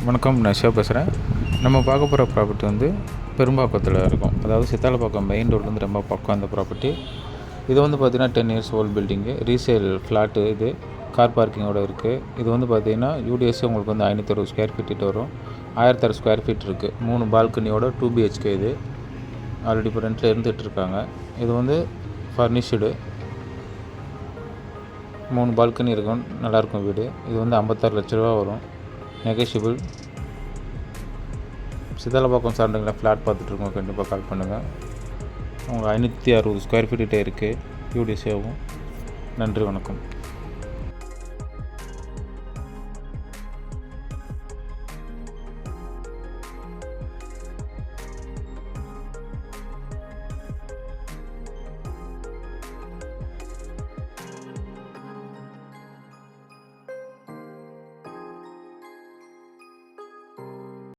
வணக்கம், நான் சிவா பேசுகிறேன். நம்ம பார்க்க போகிற ப்ராப்பர்ட்டி வந்து பெரும்பாக்கத்தில் இருக்கும். அதாவது சித்தாலப்பாக்கம் மெயின் ரோட்லேருந்து ரொம்ப பக்கம் அந்த ப்ராப்பர்ட்டி. இது வந்து பார்த்திங்கன்னா 10 years old building, resale flat. இது கார் பார்க்கிங்கோடு இருக்குது. இது வந்து பார்த்திங்கன்னா யூடிஎஸ் உங்களுக்கு வந்து 560 ஸ்கொயர் ஃபீட் கிட்ட வரும். 1006 ஸ்கொயர் ஃபீட் இருக்குது. 3 பால்கனியோட 2 BHK. இது ஆல்ரெடி இப்போ ரெண்டில் இருந்துகிட்ருக்காங்க. இது வந்து ஃபர்னிஷ்டு 3 பால்கனி இருக்கும். நல்லாயிருக்கும் வீடு. இது வந்து 56 லட்ச ரூபா வரும். நெகோஷியபிள். சித்தாலப்பாக்கம் சரௌண்டிங்கில் ஃப்ளாட் பார்த்துட்ருக்கோம், கண்டிப்பாக கால் பண்ணுங்கள். அவங்க 560 ஸ்கொயர் ஃபீட் கிட்டே இருக்குது யூடிசியாவும். நன்றி, வணக்கம்.